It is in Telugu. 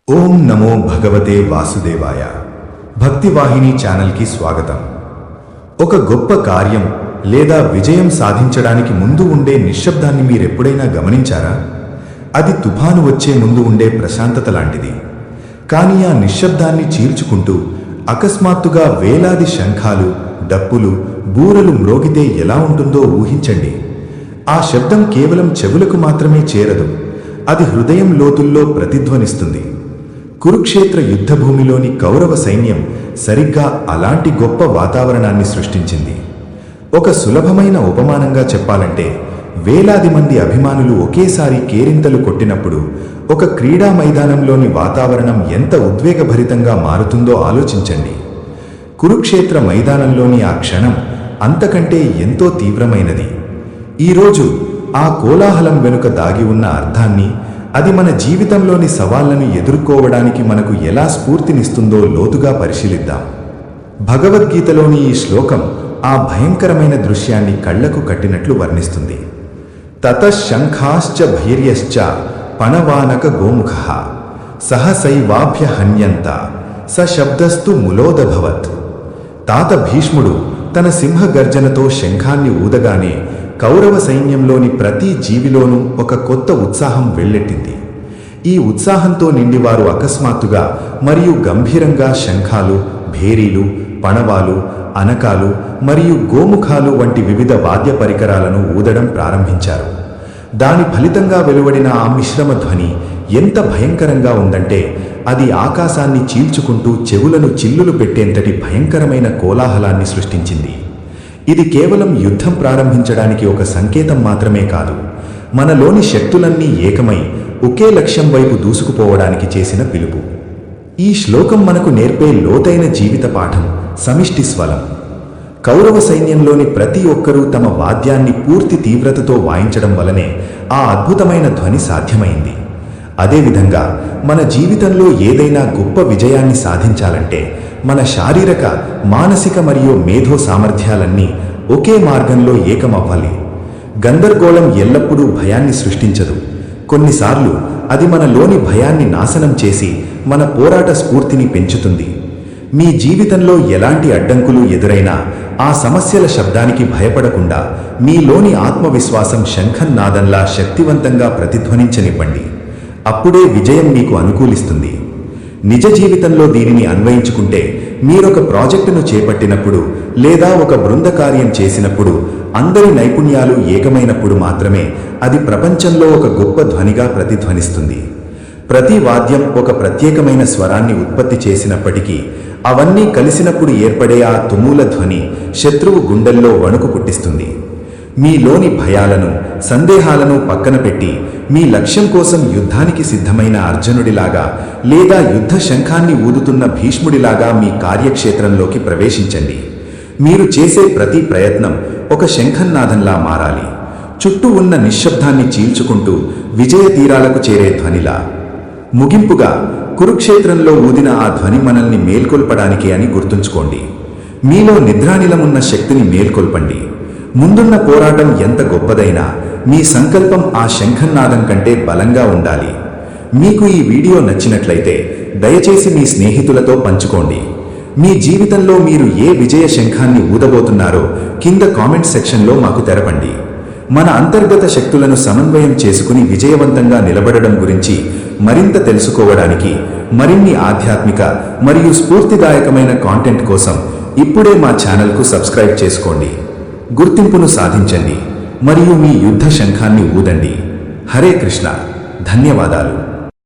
ఓం నమో భగవతే వాసుదేవాయ. భక్తివాహిని ఛానల్కి స్వాగతం. ఒక గొప్ప కార్యం లేదా విజయం సాధించడానికి ముందు ఉండే నిశ్శబ్దాన్ని మీరెప్పుడైనా గమనించారా? అది తుఫాను వచ్చే ముందు ఉండే ప్రశాంతత లాంటిది. కానీ ఆ నిశ్శబ్దాన్ని చీల్చుకుంటూ అకస్మాత్తుగా వేలాది శంఖాలు, డప్పులు, బూరలు మ్రోగితే ఎలా ఉంటుందో ఊహించండి. ఆ శబ్దం కేవలం చెవులకు మాత్రమే చేరదు, అది హృదయం లోతుల్లో ప్రతిధ్వనిస్తుంది. కురుక్షేత్ర యుద్ధభూమిలోని కౌరవ సైన్యం సరిగ్గా అలాంటి గొప్ప వాతావరణాన్ని సృష్టించింది. ఒక సులభమైన ఉపమానంగా చెప్పాలంటే, వేలాది మంది అభిమానులు ఒకేసారి కేరింతలు కొట్టినప్పుడు ఒక క్రీడా మైదానంలోని వాతావరణం ఎంత ఉద్వేగభరితంగా మారుతుందో ఆలోచించండి. కురుక్షేత్ర మైదానంలోని ఆ క్షణం అంతకంటే ఎంతో తీవ్రమైనది. ఈరోజు ఆ కోలాహలం వెనుక దాగి ఉన్న అర్థాన్ని, అది మన జీవితంలోని సవాళ్లను ఎదుర్కోవడానికి మనకు ఎలా స్ఫూర్తినిస్తుందో లోతుగా పరిశీలిద్దాం. భగవద్గీతలోని ఈ శ్లోకం ఆ భయంకరమైన దృశ్యాన్ని కళ్లకు కట్టినట్లు వర్ణిస్తుంది. తతఃశంఖాశ్చ భైర్యశ్చ పణవానక గోముఖః సహసైవాభ్య హన్యంత సశబ్దస్తు ములోదభవత్. తాత భీష్ముడు తన సింహగర్జనతో శంఖాన్ని ఊదగానే కౌరవ సైన్యంలోని ప్రతి జీవిలోనూ ఒక కొత్త ఉత్సాహం వెల్లెట్టింది. ఈ ఉత్సాహంతో నిండి వారు అకస్మాత్తుగా మరియు గంభీరంగా శంఖాలు, భేరీలు, పణవాలు, అనకాలు మరియు గోముఖాలు వంటి వివిధ వాద్య పరికరాలను ఊదడం ప్రారంభించారు. దాని ఫలితంగా వెలువడిన ఆ మిశ్రమ ధ్వని ఎంత భయంకరంగా ఉందంటే, అది ఆకాశాన్ని చీల్చుకుంటూ చెవులను చిల్లులు పెట్టేంతటి భయంకరమైన కోలాహలాన్ని సృష్టించింది. ఇది కేవలం యుద్ధం ప్రారంభించడానికి ఒక సంకేతం మాత్రమే కాదు, మనలోని శక్తులన్నీ ఏకమై ఒకే లక్ష్యం వైపు దూసుకుపోవడానికి చేసిన పిలుపు. ఈ శ్లోకం మనకు నేర్పే లోతైన జీవిత పాఠం సమిష్టి స్వరం. కౌరవ సైన్యంలోని ప్రతి ఒక్కరూ తమ వాద్యాన్ని పూర్తి తీవ్రతతో వాయించడం వలనే ఆ అద్భుతమైన ధ్వని సాధ్యమైంది. అదేవిధంగా మన జీవితంలో ఏదైనా గొప్ప విజయాన్ని సాధించాలంటే మన శారీరక, మానసిక మరియు మేధో సామర్థ్యాలన్నీ ఒకే మార్గంలో ఏకమవ్వాలి. గందరగోళం ఎల్లప్పుడూ భయాన్ని సృష్టించదు. కొన్నిసార్లు అది మనలోని భయాన్ని నాశనం చేసి మన పోరాట స్ఫూర్తిని పెంచుతుంది. మీ జీవితంలో ఎలాంటి అడ్డంకులు ఎదురైనా ఆ సమస్యల శబ్దానికి భయపడకుండా మీలోని ఆత్మవిశ్వాసం శంఖనాదంలా శక్తివంతంగా ప్రతిధ్వనించనివ్వండి. అప్పుడే విజయం మీకు అనుకూలిస్తుంది. నిజ జీవితంలో దీనిని అన్వయించుకుంటే, మీరొక ప్రాజెక్టును చేపట్టినప్పుడు లేదా ఒక బృంద కార్యం చేసినప్పుడు అందరి నైపుణ్యాలు ఏకమైనప్పుడు మాత్రమే అది ప్రపంచంలో ఒక గొప్ప ధ్వనిగా ప్రతిధ్వనిస్తుంది. ప్రతి వాద్యం ఒక ప్రత్యేకమైన స్వరాన్ని ఉత్పత్తి చేసినప్పటికీ అవన్నీ కలిసినప్పుడు ఏర్పడే ఆ తుమూల ధ్వని శత్రువు గుండెల్లో వణుకు పుట్టిస్తుంది. మీలోని భయాలను, సందేహాలను పక్కన పెట్టి మీ లక్ష్యం కోసం యుద్ధానికి సిద్ధమైన అర్జునుడిలాగా లేదా యుద్ధ శంఖాన్ని ఊదుతున్న భీష్ముడిలాగా మీ కార్యక్షేత్రంలోకి ప్రవేశించండి. మీరు చేసే ప్రతి ప్రయత్నం ఒక శంఖనాదంలా మారాలి, చుట్టూ ఉన్న నిశ్శబ్దాన్ని చీల్చుకుంటూ విజయ తీరాలకు చేరే ధ్వనిలా. ముగింపుగా, కురుక్షేత్రంలో ఊదిన ఆ ధ్వని మనల్ని మేల్కొల్పడానికి అని గుర్తుంచుకోండి. మీలో నిద్రానిలమున్న శక్తిని మేల్కొల్పండి. ముందున్న పోరాటం ఎంత గొప్పదైనా మీ సంకల్పం ఆ శంఖనాదం కంటే బలంగా ఉండాలి. మీకు ఈ వీడియో నచ్చినట్లయితే దయచేసి మీ స్నేహితులతో పంచుకోండి. మీ జీవితంలో మీరు ఏ విజయ శంఖాన్ని ఊదబోతున్నారో కింద కామెంట్ సెక్షన్లో మాకు తెరపండి. మన అంతర్గత శక్తులను సమన్వయం చేసుకుని విజయవంతంగా నిలబడడం గురించి మరింత తెలుసుకోవడానికి, మరిన్ని ఆధ్యాత్మిక మరియు స్ఫూర్తిదాయకమైన కాంటెంట్ కోసం ఇప్పుడే మా ఛానల్కు సబ్స్క్రైబ్ చేసుకోండి. గుర్తింపును సాధించండి మరియు మీ యుద్ధ శంఖాన్ని ఊదండి. హరే కృష్ణ. ధన్యవాదాలు.